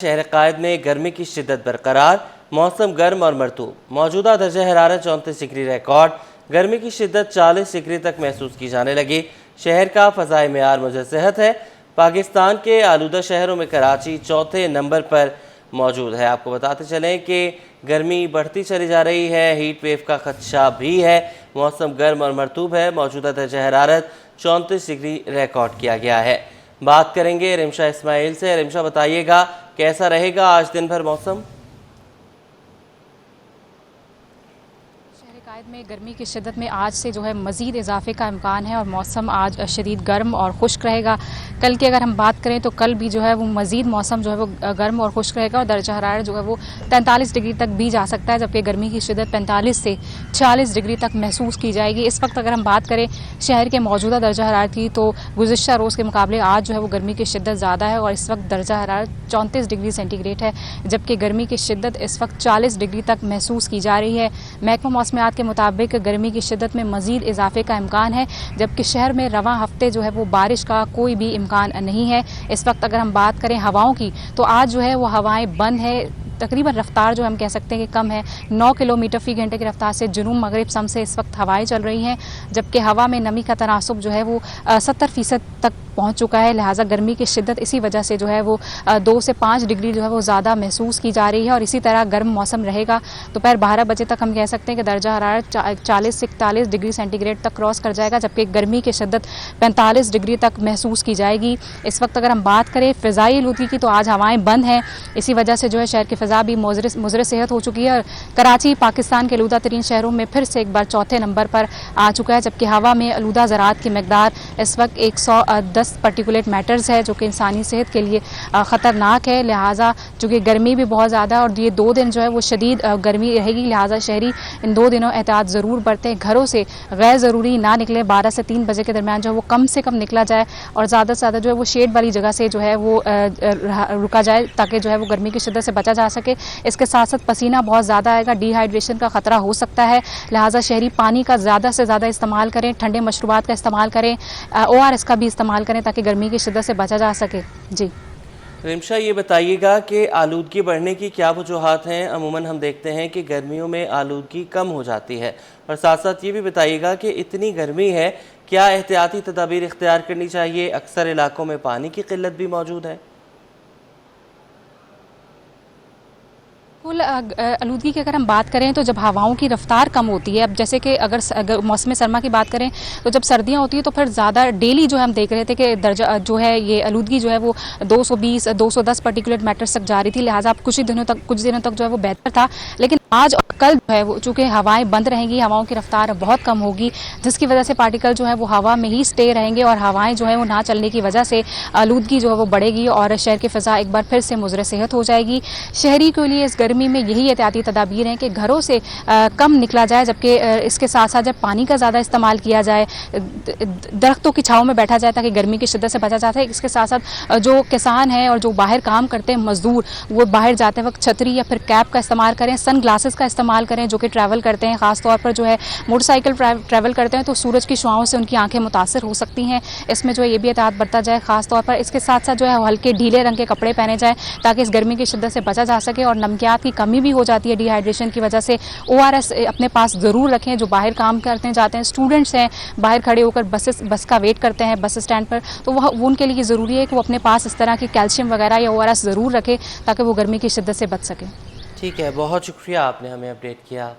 شہر قائد میں گرمی کی شدت برقرار، موسم گرم اور مرطوب۔ موجودہ درجہ حرارت 34 ڈگری ریکارڈ۔ گرمی کی شدت 40 ڈگری تک محسوس کی جانے لگی۔ شہر کا فضائی معیار مضر صحت ہے۔ پاکستان کے آلودہ شہروں میں کراچی چوتھے نمبر پر موجود ہے۔ آپ کو بتاتے چلیں کہ گرمی بڑھتی چلی جا رہی ہے، ہیٹ ویو کا خدشہ بھی ہے۔ موسم گرم اور مرطوب ہے۔ موجودہ درجہ حرارت 34 ڈگری ریکارڈ کیا گیا ہے۔ بات کریں گے رمشا اسماعیل سے۔ رمشا، بتائیے گا کیسا رہے گا آج دن بھر موسم؟ شہر قائد میں گرمی کی شدت میں آج سے مزید اضافے کا امکان ہے اور موسم آج شدید گرم اور خشک رہے گا۔ کل کی اگر ہم بات کریں تو کل بھی وہ مزید موسم وہ گرم اور خشک رہے گا اور درجہ حرارت وہ 43 ڈگری تک بھی جا سکتا ہے، جبکہ گرمی کی شدت 45 سے 46 ڈگری تک محسوس کی جائے گی۔ اس وقت اگر ہم بات کریں شہر کے موجودہ درجہ حرارت کی تو گزشتہ روز کے مقابلے آج وہ گرمی کی شدت زیادہ ہے اور اس وقت درجہ حرارت 34 ڈگری سینٹی گریڈ ہے، جبکہ گرمی کی شدت اس وقت 40 ڈگری تک محسوس کی جا رہی ہے۔ محکمہ موسمیات کے مطابق گرمی کی شدت میں مزید اضافے کا امکان ہے، جبکہ شہر میں رواں ہفتے وہ بارش کا کوئی بھی امکان نہیں ہے۔ اس وقت اگر ہم بات کریں ہواؤں کی تو آج وہ ہوائیں بند ہے۔ تقریباً رفتار ہم کہہ سکتے ہیں کہ کم ہے، 9 کلومیٹر فی گھنٹے کی رفتار سے جنوب مغرب سمت سے اس وقت ہوائیں چل رہی ہیں، جبکہ ہوا میں نمی کا تناسب وہ 70% تک پہنچ چکا ہے۔ لہٰذا گرمی کی شدت اسی وجہ سے وہ 2 سے 5 ڈگری وہ زیادہ محسوس کی جا رہی ہے اور اسی طرح گرم موسم رہے گا۔ دوپہر 12 بجے تک ہم کہہ سکتے ہیں کہ درجہ حرارت 40 سے 41 ڈگری سینٹی گریڈ تک کراس کر جائے گا، جبکہ گرمی کی شدت 45 ڈگری تک محسوس کی جائے گی۔ اس وقت اگر ہم بات کریں فضائی آلودگی کی تو آج ہوائیں بند ہیں، اسی وجہ سے شہر کی فضا بھی مضر صحت ہو چکی ہے اور کراچی پاکستان کے آلودہ ترین شہروں میں پھر سے ایک بار چوتھے نمبر پر آ چکا ہے، جبکہ ہوا میں آلودہ ذرات کی مقدار اس وقت 110 پارٹیکولیٹ میٹرز ہے، جو کہ انسانی صحت کے لیے خطرناک ہے۔ لہٰذا چونکہ گرمی بھی بہت زیادہ ہے اور یہ 2 دن وہ شدید گرمی رہے گی، لہٰذا شہری ان 2 دنوں احتیاط ضرور برتیں، گھروں سے غیر ضروری نہ نکلیں۔ 12 سے 3 بجے کے درمیان وہ کم سے کم نکلا جائے اور زیادہ سے زیادہ وہ شیڈ والی جگہ سے وہ رکا جائے تاکہ وہ گرمی کی شدت سے بچا جا سکے۔ اس کے ساتھ ساتھ پسینہ بہت زیادہ آئے گا، ڈی ہائیڈریشن کا خطرہ ہو سکتا ہے، لہٰذا شہری پانی کا زیادہ سے زیادہ استعمال کریں، ٹھنڈے مشروبات کا استعمال کریں، ORS کا بھی استعمال کریں تاکہ گرمی کی شدت سے بچا جا سکے۔ جی رمشا، یہ بتائیے گا کہ آلودگی بڑھنے کی کیا وجوہات ہیں؟ عموماً ہم دیکھتے ہیں کہ گرمیوں میں آلودگی کم ہو جاتی ہے، اور ساتھ ساتھ یہ بھی بتائیے گا کہ اتنی گرمی ہے، کیا احتیاطی تدابیر اختیار کرنی چاہیے؟ اکثر علاقوں میں پانی کی قلت بھی موجود ہے۔ آلودگی کی اگر ہم بات کریں تو جب ہواؤں کی رفتار کم ہوتی ہے، اب جیسے کہ اگر موسم سرما کی بات کریں تو جب سردیاں ہوتی ہیں تو پھر زیادہ ڈیلی ہم دیکھ رہے تھے کہ درجہ یہ آلودگی وہ 220 210 پارٹیکولیٹ میٹرز تک جا رہی تھی، لہٰذا کچھ دنوں تک وہ بہتر تھا، لیکن آج اور کل وہ چونکہ ہوائیں بند رہیں گی، ہواؤں کی رفتار بہت کم ہوگی، جس کی وجہ سے پارٹیکل وہ ہوا میں ہی سٹے رہیں گے اور ہوائیں وہ نہ چلنے کی وجہ سے آلودگی وہ بڑھے گی اور شہر کی فضا ایک بار پھر سے مضر صحت ہو جائے گی۔ شہری کے لیے اس گرمی میں یہی احتیاطی تدابیر ہیں کہ گھروں سے کم نکلا جائے، جبکہ اس کے ساتھ ساتھ جب پانی کا زیادہ استعمال کیا جائے، درختوں کی چھاؤں میں بیٹھا جائے تاکہ گرمی کی شدت سے بچا جا سکے۔ اس کے ساتھ ساتھ جو کسان ہیں اور جو باہر کام کرتے ہیں مزدور، وہ باہر جاتے وقت چھتری یا پھر کیپ کا استعمال کریں، سن گلاسز کا استعمال کریں، جو کہ ٹریول کرتے ہیں، خاص طور پر موٹر سائیکل ٹریول کرتے ہیں تو سورج کی شعاؤں سے ان کی آنکھیں متاثر ہو سکتی ہیں، اس میں یہ بھی احتیاط برتا جائے خاص طور پر۔ اس کے ساتھ ساتھ ہلکے ڈھیلے رنگ کے کپڑے پہنے جائیں تاکہ اس گرمی کی شدت سے بچا جا سکے، اور نمکیات کی کمی بھی ہو جاتی ہے ڈی ہائیڈریشن کی وجہ سے۔ ORS اپنے پاس ضرور رکھیں، جو باہر کام کرتے جاتے ہیں، اسٹوڈنٹس ہیں باہر کھڑے ہو کر بس کا ویٹ کرتے ہیں بس اسٹینڈ پر، تو وہ ان کے لیے ضروری ہے کہ وہ اپنے پاس اس طرح کی کیلشیم وغیرہ یا ORS ضرور رکھیں تاکہ وہ گرمی کی شدت سے بچ سکیں۔ ٹھیک ہے، بہت شکریہ، آپ نے ہمیں اپڈیٹ کیا۔